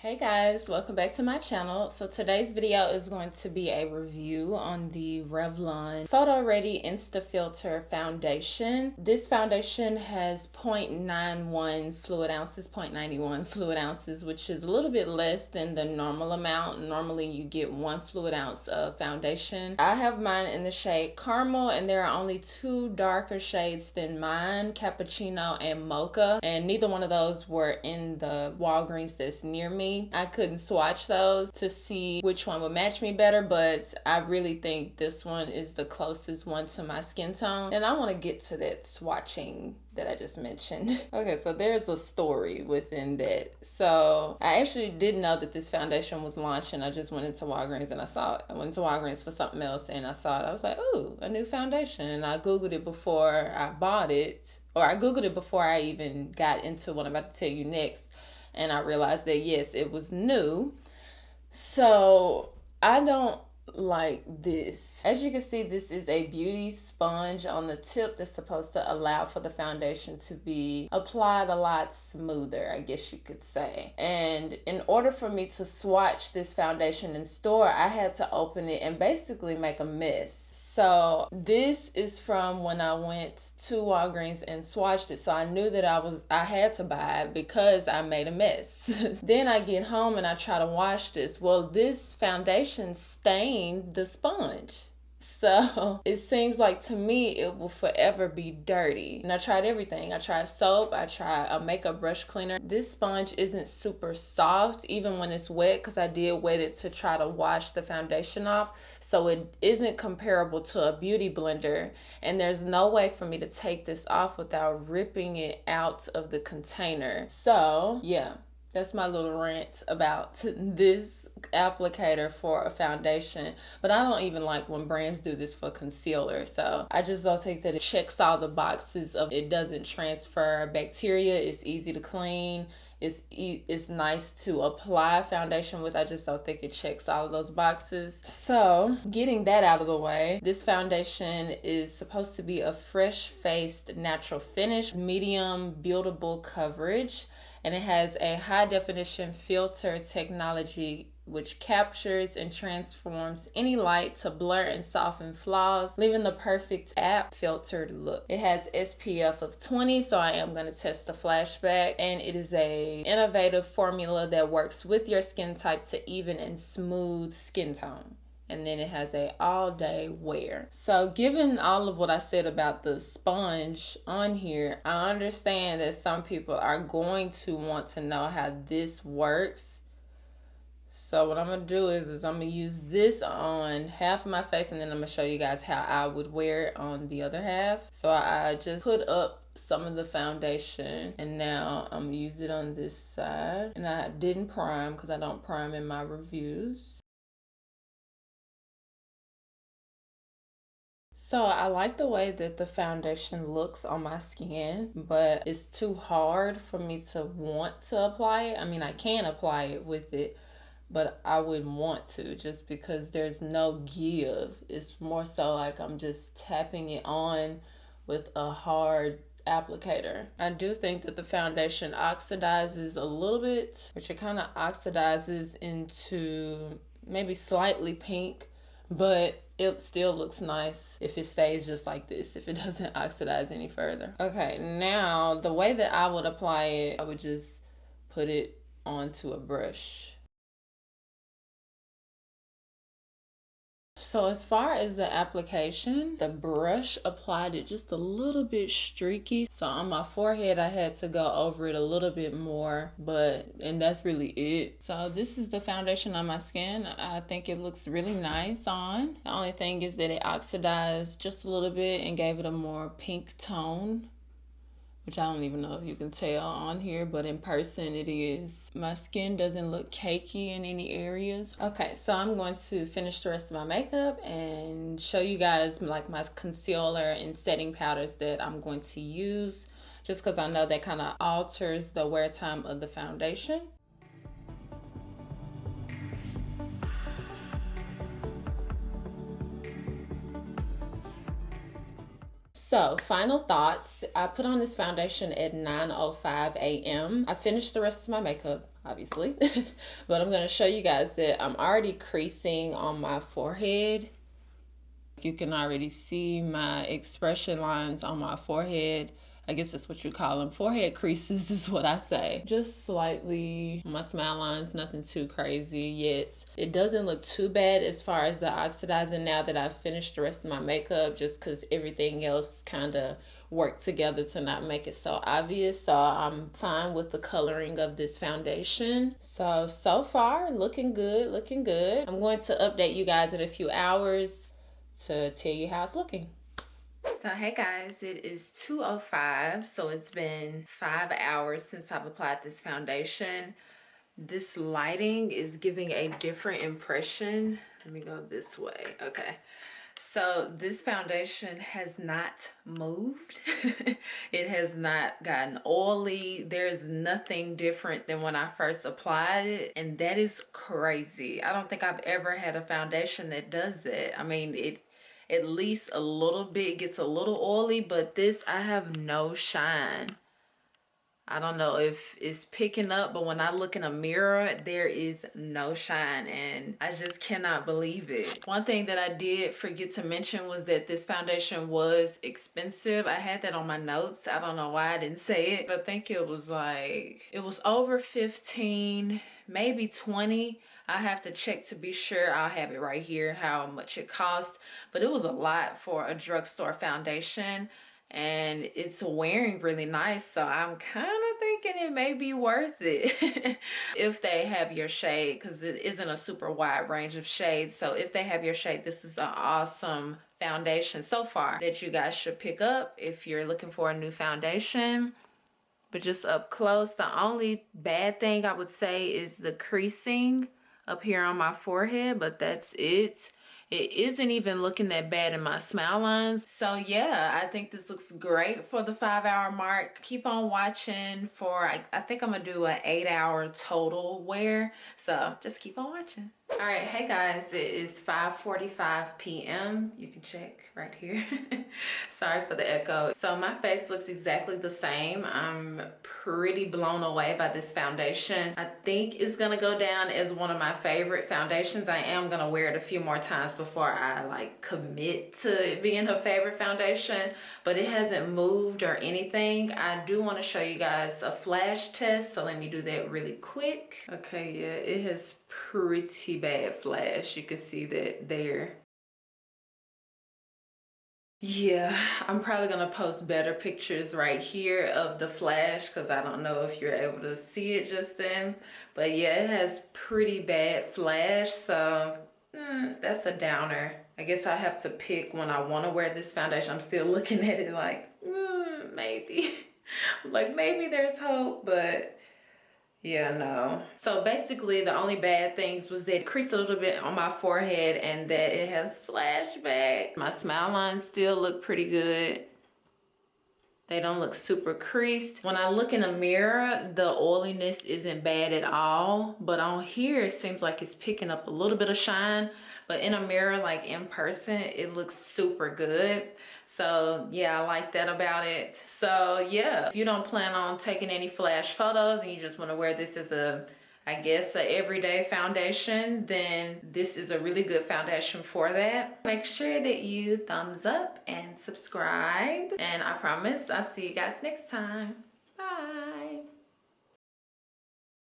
Hey guys, welcome back to my channel. So today's video is going to be a review on the Revlon PhotoReady Insta-Filter foundation. This foundation has 0.91 fluid ounces, 0.91 fluid ounces, which is a little bit less than the normal amount. Normally you get 1 fluid ounce of foundation. I have mine in the shade Caramel, and there are only 2 darker shades than mine, Cappuccino and Mocha, and neither one of those were in the Walgreens that's near me. I couldn't swatch those to see which one would match me better, but I really think this one is the closest one to my skin tone, and I want to get to that swatching that I just mentioned. Okay, so there's a story within that. So I actually didn't know that this foundation was launching. I just went into Walgreens and I saw it. I went to Walgreens for something else and I saw it. I was like, ooh, a new foundation. And I Googled it before I bought it, or I Googled it before I even got into what I'm about to tell you next. And I realized that yes, it was new. So I don't like this. As you can see, this is a beauty sponge on the tip that's supposed to allow for the foundation to be applied a lot smoother, I guess you could say. And in order for me to swatch this foundation in store, I had to open it and basically make a mess. So this is from when I went to Walgreens and swatched it. So I knew that I had to buy it because I made a mess. Then I get home and I try to wash this. Well, this foundation stained the sponge. So it seems like to me it will forever be dirty. And I tried everything. I tried soap. I tried a makeup brush cleaner. This sponge isn't super soft even when it's wet, because I did wet it to try to wash the foundation off. So it isn't comparable to a beauty blender. And there's no way for me to take this off without ripping it out of the container. So yeah, that's my little rant about this applicator for a foundation. But I don't even like when brands do this for concealer. So I just don't think that it checks all the boxes of it doesn't transfer bacteria. It's easy to clean. It's nice to apply foundation with. I just don't think it checks all of those boxes. So getting that out of the way, this foundation is supposed to be a fresh-faced natural finish, medium buildable coverage, and it has a high-definition filter technology which captures and transforms any light to blur and soften flaws, leaving the perfect app filtered look. It has SPF of 20, so I am going to test the flashback, and it is a innovative formula that works with your skin type to even and smooth skin tone. And then it has a all-day wear. So given all of what I said about the sponge on here, I understand that some people are going to want to know how this works. So what I'm going to do is I'm going to use this on half of my face, and then I'm going to show you guys how I would wear it on the other half. So I just put up some of the foundation, and now I'm going to use it on this side. And I didn't prime because I don't prime in my reviews. So I like the way that the foundation looks on my skin, but it's too hard for me to want to apply it. I mean, I can apply it with it, but I wouldn't want to, just because there's no give. It's more so like I'm just tapping it on with a hard applicator. I do think that the foundation oxidizes a little bit, which it kind of oxidizes into maybe slightly pink, but it still looks nice if it stays just like this, if it doesn't oxidize any further. Okay, now the way that I would apply it, I would just put it onto a brush. So as far as the application, the brush applied it just a little bit streaky. So on my forehead, I had to go over it a little bit more, and that's really it. So this is the foundation on my skin. I think it looks really nice on. The only thing is that it oxidized just a little bit and gave it a more pink tone, which I don't even know if you can tell on here, but in person it is. My skin doesn't look cakey in any areas. Okay, so I'm going to finish the rest of my makeup and show you guys like my concealer and setting powders that I'm going to use, just because I know that kind of alters the wear time of the foundation. So, final thoughts. I put on this foundation at 9:05 a.m. I finished the rest of my makeup. obviously. But I'm gonna show you guys that I'm already creasing on my forehead. You can already see my expression lines on my forehead. I guess that's what you call them. Forehead creases is what I say. Just slightly on my smile lines, nothing too crazy yet. It doesn't look too bad as far as the oxidizing now that I've finished the rest of my makeup, just because everything else kind of worked together to not make it so obvious. So I'm fine with the coloring of this foundation. So far, looking good, looking good. I'm going to update you guys in a few hours to tell you how it's looking. So hey guys, it is 2:05, so it's been 5 hours since I've applied this foundation. This lighting is giving a different impression. Let me go this way. Okay. So this foundation has not moved. It has not gotten oily. There's nothing different than when I first applied it, and that is crazy. I don't think I've ever had a foundation that does that. I mean, it at least a little bit gets a little oily, but this, I have no shine. I don't know if it's picking up, but when I look in a mirror, there is no shine, and I just cannot believe it. One thing that I did forget to mention was that this foundation was expensive. I had that on my notes. I don't know why I didn't say it, but I think it was over 15, maybe 20. I have to check to be sure. I'll have it right here, how much it cost, but it was a lot for a drugstore foundation. And it's wearing really nice, so I'm kind of thinking it may be worth it if they have your shade, because it isn't a super wide range of shades. So if they have your shade, this is an awesome foundation so far that you guys should pick up if you're looking for a new foundation. But just up close, the only bad thing I would say is the creasing up here on my forehead, but that's it. It isn't even looking that bad in my smile lines. So yeah, I think this looks great for the 5-hour mark. Keep on watching for, I think I'm gonna do an 8-hour total wear. So just keep on watching. All right, hey guys, it is 5:45 p.m. You can check right here. Sorry for the echo. So my face looks exactly the same. I'm pretty blown away by this foundation. I think it's gonna go down as one of my favorite foundations. I am gonna wear it a few more times before I commit to it being a favorite foundation, but it hasn't moved or anything. I do want to show you guys a flash test, so let me do that really quick. Okay, yeah, it has pretty bad flash. You can see that there. Yeah, I'm probably gonna post better pictures right here of the flash, because I don't know if you're able to see it just then, but yeah, it has pretty bad flash, so that's a downer. I guess I have to pick when I want to wear this foundation. I'm still looking at it like maybe maybe there's hope, but yeah, no. So basically the only bad things was that it creased a little bit on my forehead and that it has flashback. My smile lines still look pretty good. They don't look super creased. When I look in a mirror, the oiliness isn't bad at all, but on here it seems like it's picking up a little bit of shine, but in a mirror, like in person, it looks super good. So yeah, I like that about it. So yeah, if you don't plan on taking any flash photos and you just want to wear this as I guess a everyday foundation, then this is a really good foundation for that. Make sure that you thumbs up and subscribe, and I promise I'll see you guys next time. Bye.